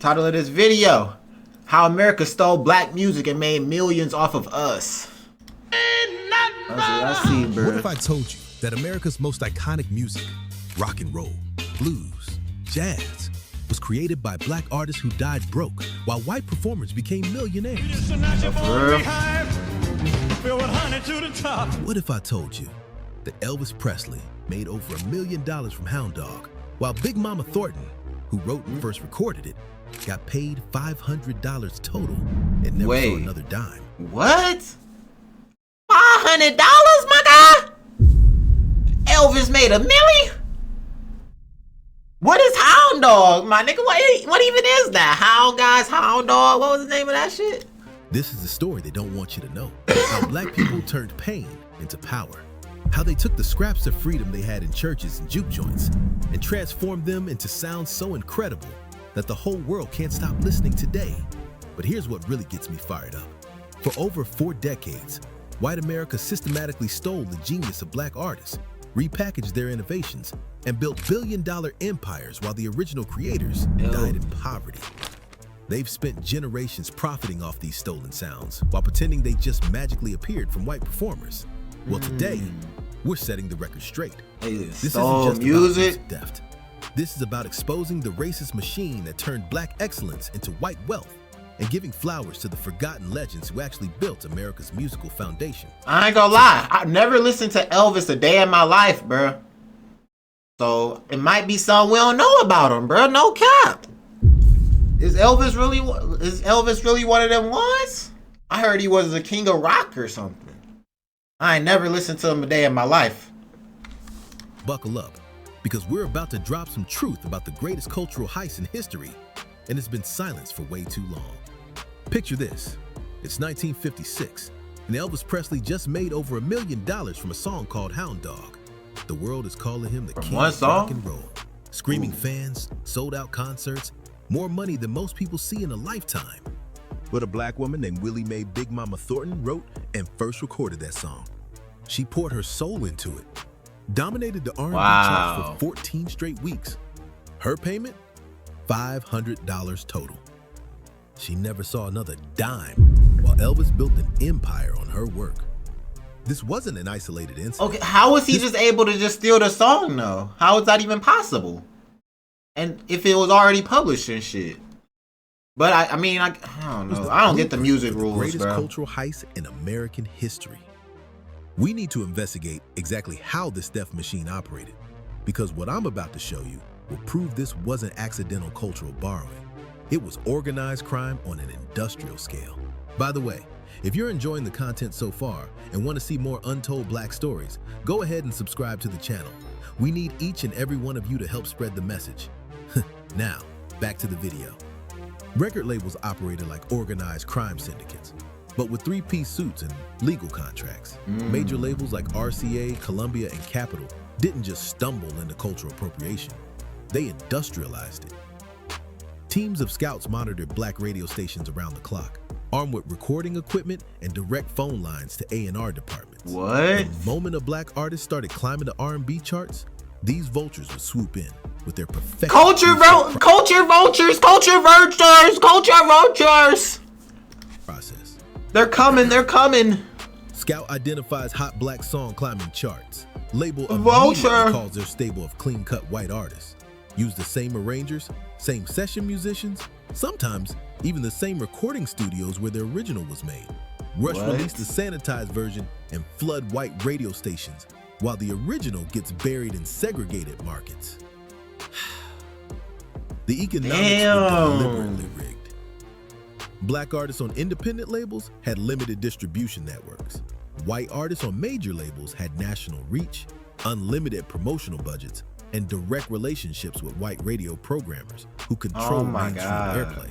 Title of this video: How America Stole Black Music and Made Millions Off of Us. I see, bro. What if I told you that America's most iconic music, rock and roll, blues, jazz, was created by black artists who died broke while white performers became millionaires? What if I told you that Elvis Presley made over $1 million from Hound Dog, while Big Mama Thornton, who wrote and first recorded it, got paid $500 total and never saw another dime? What? $500, my guy? Elvis made $1 million? What is Hound Dog, my nigga? What even is that? Hound Dog? What was the name of that shit? This is the story they don't want you to know. How black people turned pain into power. How they took the scraps of freedom they had in churches and juke joints and transformed them into sounds so incredible that the whole world can't stop listening today. But here's what really gets me fired up. For over 4 decades, white America systematically stole the genius of black artists, repackaged their innovations, and built billion-dollar empires while the original creators died in poverty. They've spent generations profiting off these stolen sounds while pretending they just magically appeared from white performers. Well, today, we're setting the record straight. This isn't just music about theft. This is about exposing the racist machine that turned black excellence into white wealth and giving flowers to the forgotten legends who actually built America's musical foundation. I ain't gonna lie, I never listened to Elvis a day in my life, bruh. So it might be something we don't know about him, bruh. No cap. Is Elvis really one of them ones? I heard he was the king of rock or something. I ain't never listened to him a day in my life. Buckle up, because we're about to drop some truth about the greatest cultural heist in history, and it's been silenced for way too long. Picture this. It's 1956, and Elvis Presley just made over $1 million from a song called Hound Dog. The world is calling him the king of rock and roll. Screaming fans, sold-out concerts, more money than most people see in a lifetime. But a black woman named Willie Mae Big Mama Thornton wrote and first recorded that song. She poured her soul into it, dominated the R&B charts for 14 straight weeks. Her payment? $500 total. She never saw another dime, while Elvis built an empire on her work. This wasn't an isolated incident. Okay, how was he just able to just steal the song though? How is that even possible? And if it was already published and shit. But I mean, I don't know. I don't get the music rules, greatest bro. Cultural heist in American history. We need to investigate exactly how this theft machine operated, because what I'm about to show you will prove this wasn't accidental cultural borrowing. It was organized crime on an industrial scale. By the way, if you're enjoying the content so far and want to see more untold black stories, go ahead and subscribe to the channel. We need each and every one of you to help spread the message. Now, back to the video. Record labels operated like organized crime syndicates, but with 3-piece suits and legal contracts. Major labels like RCA, Columbia, and Capitol didn't just stumble into cultural appropriation. They industrialized it. Teams of scouts monitored black radio stations around the clock, armed with recording equipment and direct phone lines to A&R departments. What? The moment a black artist started climbing the R&B charts, these vultures would swoop in with their perfection. Culture vultures! Process. They're coming. Scout identifies hot black song climbing charts. Label Vulture immediately calls their stable of clean-cut white artists. Use the same arrangers, same session musicians, sometimes even the same recording studios where the original was made. Rush released the sanitized version and flood white radio stations, while the original gets buried in segregated markets. The economics were deliberately rigged. Black artists on independent labels had limited distribution networks. White artists on major labels had national reach, unlimited promotional budgets, and direct relationships with white radio programmers who control mainstream airplay.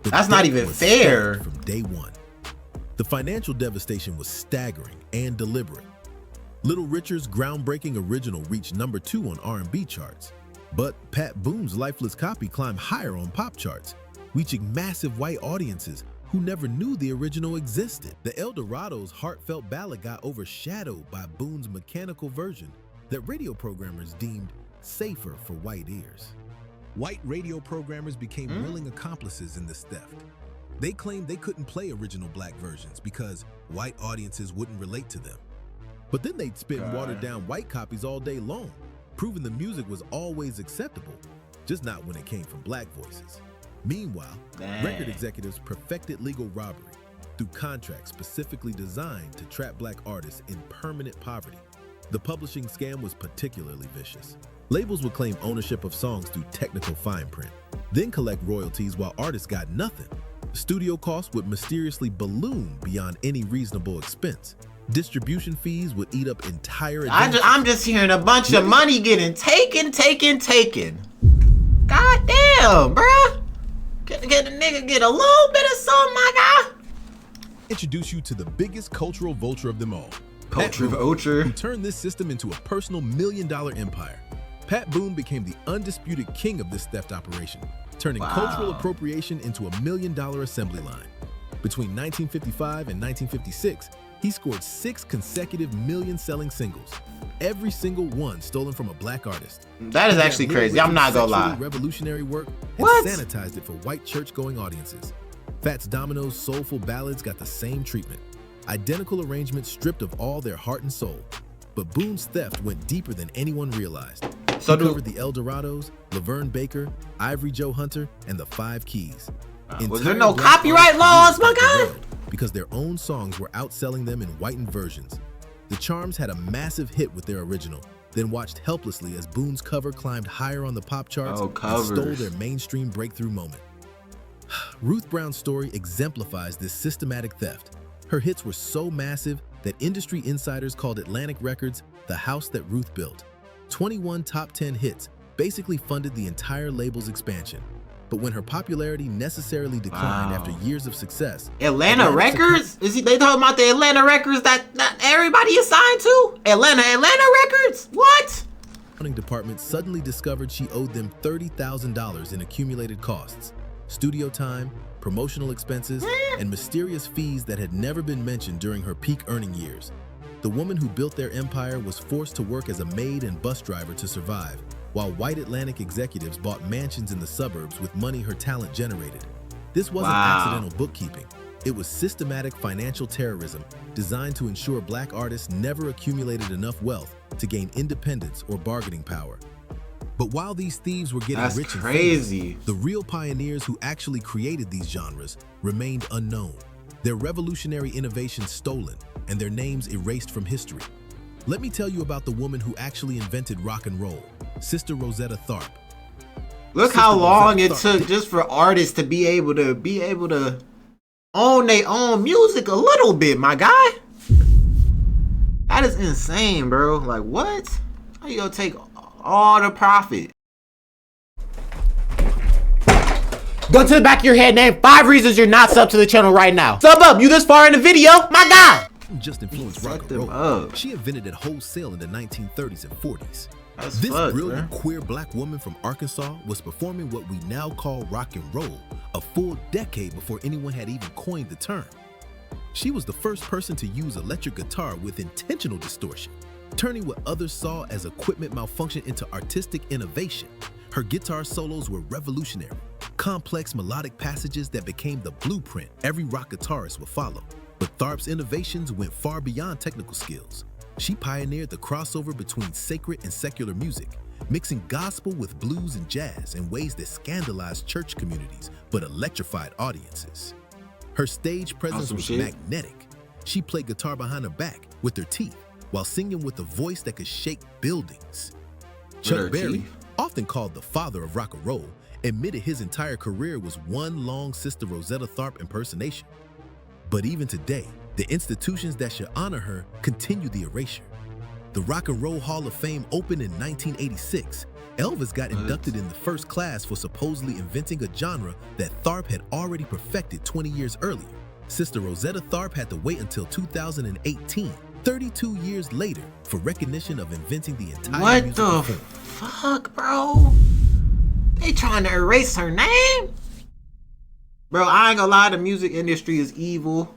That's not even fair. From day one. The financial devastation was staggering and deliberate. Little Richard's groundbreaking original reached #2 on R&B charts, but Pat Boone's lifeless copy climbed higher on pop charts, reaching massive white audiences who never knew the original existed. The El Dorado's heartfelt ballad got overshadowed by Boone's mechanical version that radio programmers deemed safer for white ears. White radio programmers became willing accomplices in this theft. They claimed they couldn't play original black versions because white audiences wouldn't relate to them. But then they'd spin watered-down white copies all day long, proving the music was always acceptable, just not when it came from black voices. Meanwhile, record executives perfected legal robbery through contracts specifically designed to trap black artists in permanent poverty. The publishing scam was particularly vicious. Labels would claim ownership of songs through technical fine print, then collect royalties while artists got nothing. Studio costs would mysteriously balloon beyond any reasonable expense. Distribution fees would eat up entire I'm just hearing a bunch of money getting taken. God damn, bruh. Can a nigga get a little bit of something, my guy? Introduce you to the biggest cultural vulture of them all. Culture vulture. Who turned this system into a personal $1 million empire. Pat Boone became the undisputed king of this theft operation, turning cultural appropriation into a $1 million assembly line. Between 1955 and 1956, he scored 6 consecutive million-selling singles, every single one stolen from a black artist. That is actually crazy. I'm not gonna lie. Revolutionary work and sanitized it for white church-going audiences. Fats Domino's soulful ballads got the same treatment. Identical arrangements stripped of all their heart and soul. But Boone's theft went deeper than anyone realized. He covered the El Dorados, Laverne Baker, Ivory Joe Hunter, and the Five Keys. Was there no copyright laws, my guy? Because their own songs were outselling them in whitened versions. The Charms had a massive hit with their original, then watched helplessly as Boone's cover climbed higher on the pop charts and stole their mainstream breakthrough moment. Ruth Brown's story exemplifies this systematic theft. Her hits were so massive that industry insiders called Atlantic Records the house that Ruth built. 21 top 10 hits basically funded the entire label's expansion. But when her popularity necessarily declined after years of success... Atlanta Records? They talking about the Atlanta Records that everybody is signed to? Atlanta Records? What? The accounting department suddenly discovered she owed them $30,000 in accumulated costs, studio time, promotional expenses, and mysterious fees that had never been mentioned during her peak earning years. The woman who built their empire was forced to work as a maid and bus driver to survive, while white Atlantic executives bought mansions in the suburbs with money her talent generated. This wasn't accidental bookkeeping. It was systematic financial terrorism designed to ensure black artists never accumulated enough wealth to gain independence or bargaining power. But while these thieves were getting rich and famous, the real pioneers who actually created these genres remained unknown. Their revolutionary innovations stolen and their names erased from history. Let me tell you about the woman who actually invented rock and roll, Sister Rosetta Tharpe. Look how long it took just for artists to be able to own their own music a little bit, my guy. That is insane, bro. Like, what? How you gonna take all the profit? Go to the back of your head, name 5 reasons you're not sub to the channel right now. Sub up, you this far in the video, my guy. Just influenced rock and roll. She invented it wholesale in the 1930s and 40s. This brilliant queer black woman from Arkansas was performing what we now call rock and roll a full decade before anyone had even coined the term. She was the first person to use electric guitar with intentional distortion, turning what others saw as equipment malfunction into artistic innovation. Her guitar solos were revolutionary, complex melodic passages that became the blueprint every rock guitarist would follow. But Tharpe's innovations went far beyond technical skills. She pioneered the crossover between sacred and secular music, mixing gospel with blues and jazz in ways that scandalized church communities but electrified audiences. Her stage presence was magnetic. She played guitar behind her back with her teeth while singing with a voice that could shake buildings. Chuck Berry, often called the father of rock and roll, admitted his entire career was one long Sister Rosetta Tharpe impersonation. But even today, the institutions that should honor her continue the erasure. The Rock and Roll Hall of Fame opened in 1986. Elvis got inducted in the first class for supposedly inventing a genre that Tharpe had already perfected 20 years earlier. Sister Rosetta Tharpe had to wait until 2018, 32 years later, for recognition of inventing the entire music form. What the fuck, bro? They trying to erase her name? Bro, I ain't gonna lie, the music industry is evil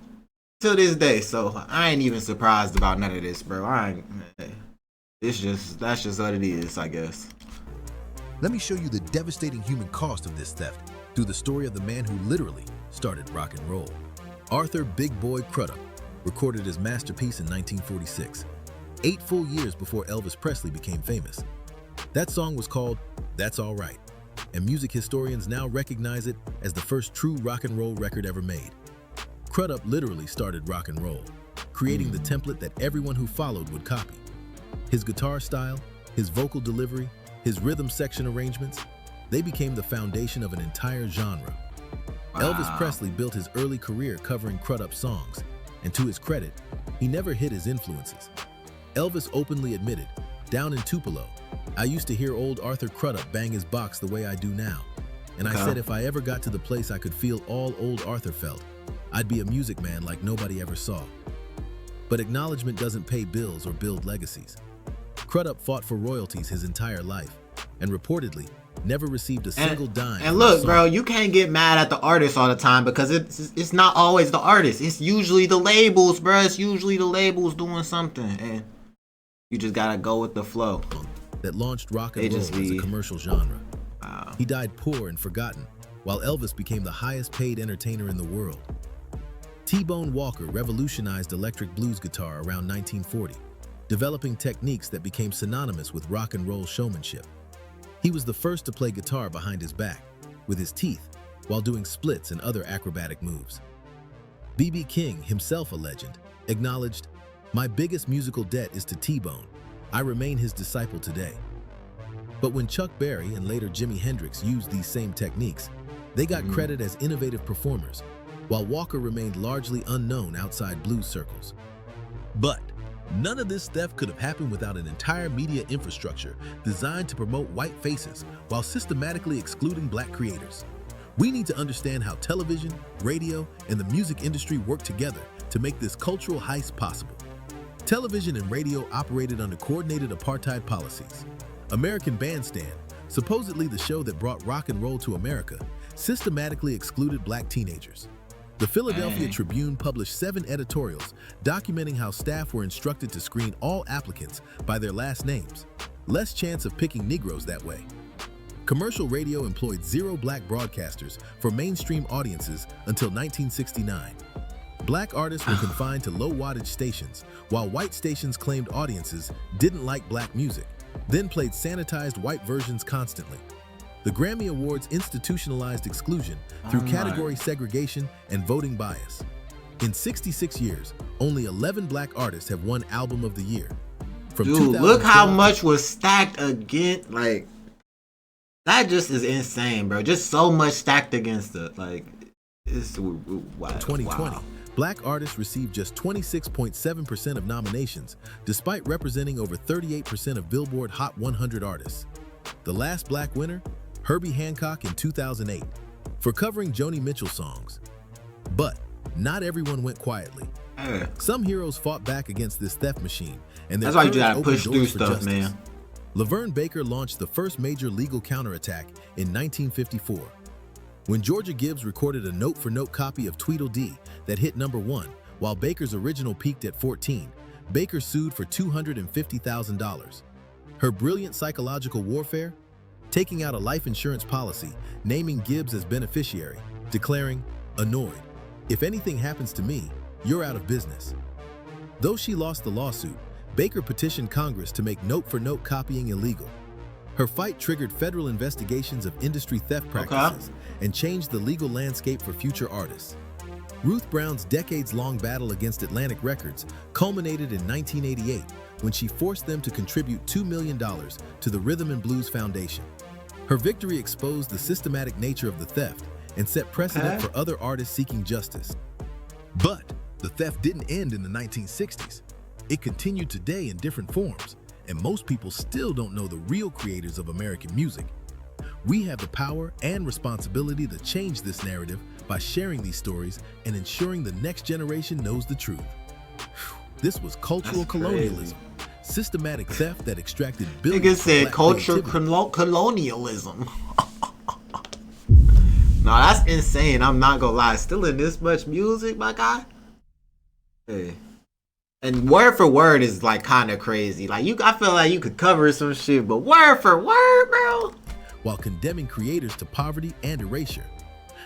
to this day, so I ain't even surprised about none of this, bro. That's just what it is, I guess. Let me show you the devastating human cost of this theft through the story of the man who literally started rock and roll. Arthur Big Boy Crudup recorded his masterpiece in 1946, 8 full years before Elvis Presley became famous. That song was called That's All Right, and music historians now recognize it as the first true rock and roll record ever made. Crudup literally started rock and roll, creating the template that everyone who followed would copy. His guitar style, his vocal delivery, his rhythm section arrangements, they became the foundation of an entire genre. Wow. Elvis Presley built his early career covering Crudup songs, and to his credit, he never hid his influences. Elvis openly admitted, "Down in Tupelo, I used to hear old Arthur Crudup bang his box the way I do now. And I said if I ever got to the place I could feel all old Arthur felt, I'd be a music man like nobody ever saw." But acknowledgement doesn't pay bills or build legacies. Crudup fought for royalties his entire life, and reportedly never received a single dime. And look, bro, you can't get mad at the artist all the time because it's not always the artist. It's usually the labels, bro. It's usually the labels doing something, and you just gotta go with the flow. That launched rock and roll as a commercial genre. Wow. He died poor and forgotten, while Elvis became the highest paid entertainer in the world. T-Bone Walker revolutionized electric blues guitar around 1940, developing techniques that became synonymous with rock and roll showmanship. He was the first to play guitar behind his back, with his teeth, while doing splits and other acrobatic moves. B.B. King, himself a legend, acknowledged, "My biggest musical debt is to T-Bone. I remain his disciple today." But when Chuck Berry and later Jimi Hendrix used these same techniques, they got credit as innovative performers, while Walker remained largely unknown outside blues circles. But none of this theft could have happened without an entire media infrastructure designed to promote white faces while systematically excluding black creators. We need to understand how television, radio, and the music industry work together to make this cultural heist possible. Television and radio operated under coordinated apartheid policies. American Bandstand, supposedly the show that brought rock and roll to America, systematically excluded black teenagers. The Philadelphia Tribune published 7 editorials documenting how staff were instructed to screen all applicants by their last names. Less chance of picking Negroes that way. Commercial radio employed 0 black broadcasters for mainstream audiences until 1969. Black artists were confined to low-wattage stations, while white stations claimed audiences didn't like black music, then played sanitized white versions constantly. The Grammy Awards institutionalized exclusion through category segregation and voting bias. In 66 years, only 11 black artists have won Album of the Year. Dude, look how much was stacked against, like, that just is insane, bro. Just so much stacked against it. Like, it's wow. 2020, black artists received just 26.7% of nominations, despite representing over 38% of Billboard Hot 100 artists. The last black winner, Herbie Hancock in 2008, for covering Joni Mitchell songs. But not everyone went quietly. Some heroes fought back against this theft machine, and that's why you gotta push through stuff, man. Laverne Baker launched the first major legal counterattack in 1954. When Georgia Gibbs recorded a note-for-note copy of Tweedledee that hit #1, while Baker's original peaked at 14, Baker sued for $250,000. Her brilliant psychological warfare? Taking out a life insurance policy, naming Gibbs as beneficiary, declaring, "Annoyed. If anything happens to me, you're out of business." Though she lost the lawsuit, Baker petitioned Congress to make note-for-note copying illegal. Her fight triggered federal investigations of industry theft practices and changed the legal landscape for future artists. Ruth Brown's decades-long battle against Atlantic Records culminated in 1988 when she forced them to contribute $2 million to the Rhythm and Blues Foundation. Her victory exposed the systematic nature of the theft and set precedent for other artists seeking justice. But the theft didn't end in the 1960s. It continued today in different forms, and most people still don't know the real creators of American music. We have the power and responsibility to change this narrative by sharing these stories and ensuring the next generation knows the truth. This was cultural colonialism, systematic theft that extracted billions. Nigga said cultural colonialism. No, that's insane. I'm not gonna lie. Stealing this much music, my guy. Hey. And word for word is like kind of crazy. Like I feel like you could cover some shit, but word for word, bro. while condemning creators to poverty and erasure.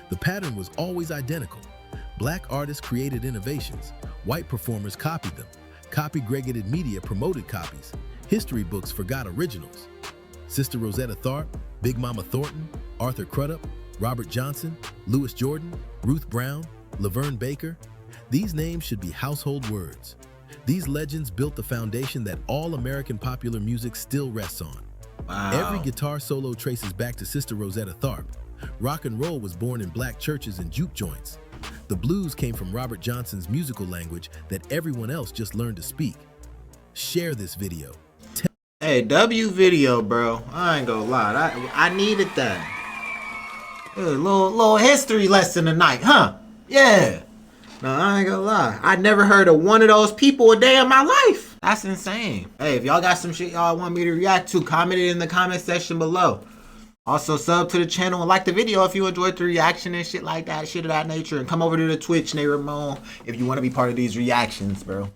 The pattern was always identical. Black artists created innovations, white performers copied them, copy-aggregated media promoted copies, history books forgot originals. Sister Rosetta Tharpe, Big Mama Thornton, Arthur Crudup, Robert Johnson, Louis Jordan, Ruth Brown, Laverne Baker, these names should be household words. These legends built the foundation that all American popular music still rests on. Wow. Every guitar solo traces back to Sister Rosetta Tharpe. Rock and roll was born in black churches and juke joints. The blues came from Robert Johnson's musical language that everyone else just learned to speak. Share this video. Hey, W video, bro. I ain't gonna lie. I needed that. A little history lesson tonight, huh? Yeah. No, I ain't gonna lie. I never heard of one of those people a day in my life. That's insane. Hey, if y'all got some shit y'all want me to react to, comment it in the comment section below. Also, sub to the channel and like the video if you enjoyed the reaction and shit like that, shit of that nature. And come over to the Twitch, Nate Ramon, if you want to be part of these reactions, bro.